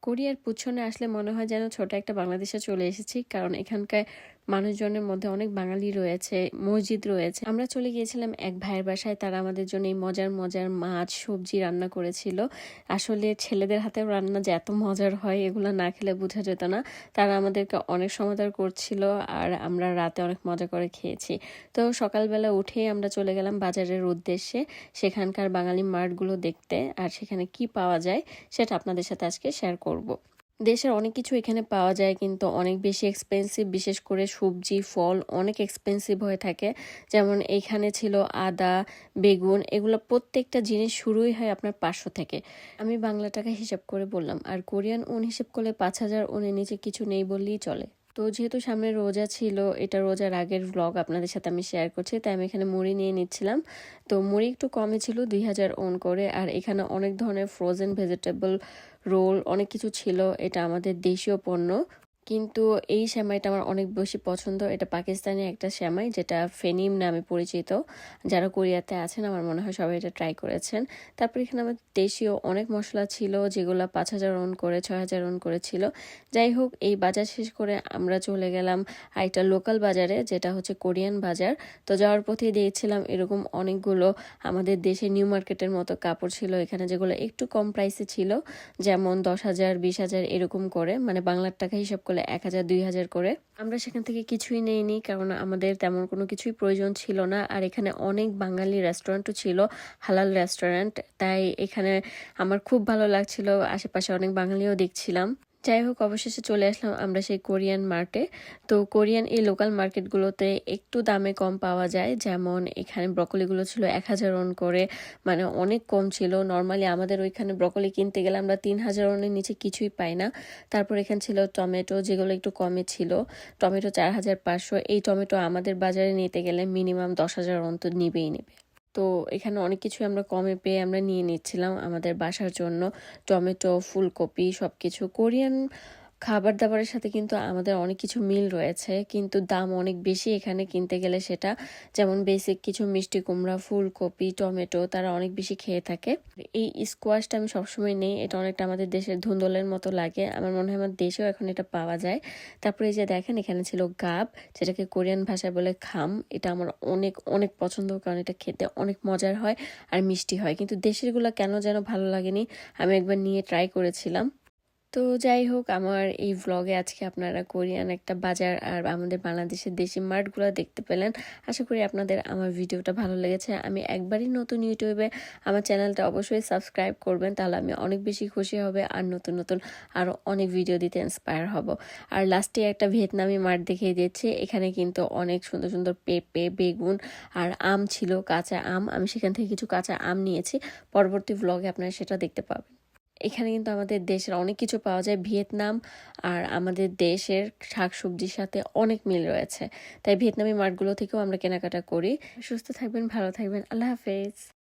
কোরিয়ার পিছনে আসলে মনে হয় যেন ছোট একটা বাংলাদেশে চলে এসেছি, কারণ এখানকার মানুষজনের মধ্যে অনেক বাঙালি রয়েছে, মসজিদ রয়েছে। আমরা চলে গিয়েছিলাম এক ভাইয়ের বাসায়, তারা আমাদের জন্য এই মজার মজার মাছ সবজি রান্না করেছিল। আসলে ছেলেদের হাতেও রান্না যে এত মজার হয় এগুলো না খেলে বোঝা যেত না। তারা আমাদেরকে অনেক সমাদর করছিল আর আমরা রাতে অনেক মজা করে খেয়েছি। তো সকালবেলা উঠেই আমরা চলে গেলাম বাজারের উদ্দেশ্যে, সেখানকার বাঙালি মার্টগুলো দেখতে আর সেখানে কি পাওয়া যায় সেটা আপনাদের সাথে আজকে শেয়ার করব। দেশের অনেক কিছু এখানে পাওয়া যায় কিন্তু অনেক বেশি এক্সপেন্সিভ, বিশেষ করে সবজি ফল অনেক এক্সপেন্সিভ হয়ে থাকে। যেমন এইখানে ছিল আদা, বেগুন, এগুলো প্রত্যেকটা জিনিস শুরুই হয় আপনার 500 থেকে। আমি বাংলা টাকা হিসাব করে বললাম, আর কোরিয়ান ওন হিসেব করলে 5000 ওনের নিচে কিছু নেই বললেই চলে। তো যেহেতু সামনে রোজা ছিল, এটা রোজার আগের ভ্লগ আপনাদের সাথে আমি শেয়ার করছি, তাই আমি এখানে মুড়ি নিয়ে নিচ্ছিলাম। তো মুড়ি একটু কমে ছিল 2000 ওন করে, আর এখানে অনেক ধরনের ফ্রোজেন ভেজিটেবল রোল অনেক কিছু ছিল। এটা আমাদের দেশীয় পণ্য, কিন্তু এই সেমাইটা আমার অনেক বেশি পছন্দ। এটা পাকিস্তানি একটা সেমাই যেটা ফেনিম নামে পরিচিত। যারা কোরিয়াতে আছেন আমার মনে হয় সবাই এটা ট্রাই করেছেন। তারপর এখানে আমাদের দেশীয় অনেক মশলা ছিল যেগুলো 5000 ওন করে 6000 ওন করে ছিল। যাই হোক, এই বাজার শেষ করে আমরা চলে গেলাম আরেকটা লোকাল বাজারে, যেটা হচ্ছে কোরিয়ান বাজার। তো যাওয়ার পথেই দেখছিলাম এরকম অনেকগুলো আমাদের দেশে নিউ মার্কেটের মতো কাপড় ছিল এখানে, যেগুলো একটু কম প্রাইসে ছিল, যেমন 10,000 20,000 এরকম করে, মানে বাংলার টাকা হিসাব করলে 1000 2000 করে। আমরা সেখান থেকে কিছুই নেইনি, কারণ আমাদের তেমন কোনো কিছুই প্রয়োজন ছিল না। আর এখানে অনেক বাঙালি রেস্টুরেন্টও ছিল, হালাল রেস্টুরেন্ট, তাই এখানে আমার খুব ভালো লাগছিল। আশেপাশে অনেক বাঙালিও দেখছিলাম। যাই হোক, অবশেষে চলে আসলাম আমরা সেই কোরিয়ান মার্টে। তো কোরিয়ান এই লোকাল মার্কেটগুলোতে একটু দামে কম পাওয়া যায়। যেমন এখানে ব্রকলিগুলো ছিল 1000 ওন করে, মানে অনেক কম ছিল। নর্মালি আমাদের ওইখানে ব্রকলি কিনতে গেলে আমরা 3000 ওনের নিচে কিছুই পাই না। তারপর এখানে ছিল টমেটো, যেগুলো একটু কমে ছিল। টমেটো 4500। এই টমেটো আমাদের বাজারে নিতে গেলে মিনিমাম 10,000 ওন তো নিবেই নেবে। তো এখানে অনেক কিছু আমরা কমে পেয়ে আমরা নিয়ে নিচ্ছিলাম আমাদের বাসার জন্য। টমেটো, ফুলকপি, সবকিছু। কোরিয়ান খাবার দাবারের সাথে কিন্তু আমাদের অনেক কিছু মিল রয়েছে, কিন্তু দাম অনেক বেশি এখানে কিনতে গেলে সেটা। যেমন বেসিক কিছু মিষ্টি কুমড়া, ফুলকপি, টমেটো তারা অনেক বেশি খেয়ে থাকে। এই স্কোয়াশটা আমি সবসময় নেই, এটা অনেকটা আমাদের দেশের ধুন্দলের মতো লাগে। আমার মনে হয় আমার দেশেও এখন এটা পাওয়া যায়। তারপরে এই যে দেখেন, এখানে ছিল গাব, যেটাকে কোরিয়ান ভাষায় বলে খাম। এটা আমার অনেক অনেক পছন্দ, কারণ এটা খেতে অনেক মজার হয় আর মিষ্টি হয়, কিন্তু দেশেরগুলো কেন যেন ভালো লাগেনি। আমি একবার নিয়ে ট্রাই করেছিলাম। তো যাই হোক, আমার এই ভ্লগে আজকে আপনারা কোরিয়ান একটা বাজার আর আমাদের বাংলাদেশের দেশি মার্টগুলো দেখতে পেলেন। আশা করি আপনাদের আমার ভিডিওটা ভালো লেগেছে। আমি একবারই নতুন ইউটিউবে, আমার চ্যানেলটা অবশ্যই সাবস্ক্রাইব করবেন, তাহলে আমি অনেক বেশি খুশি হবে আর নতুন নতুন আরও অনেক ভিডিও দিতে ইন্সপায়ার হব। আর লাস্টে একটা ভিয়েতনামি মার্ট দেখিয়ে দিচ্ছি। এখানে কিন্তু অনেক সুন্দর সুন্দর পেঁপে, বেগুন আর আম ছিল, কাঁচা আম। আমি সেখান থেকে কিছু কাঁচা আম নিয়েছি, পরবর্তী ভ্লগে আপনারা সেটা দেখতে পাবেন। এখানে কিন্তু আমাদের দেশের অনেক কিছু পাওয়া যায়। ভিয়েতনাম আর আমাদের দেশের শাকসবজির সাথে অনেক মিল রয়েছে, তাই ভিয়েতনামি মার্টগুলো থেকেও আমরা কেনাকাটা করি। সুস্থ থাকবেন, ভালো থাকবেন, আল্লাহ হাফেজ।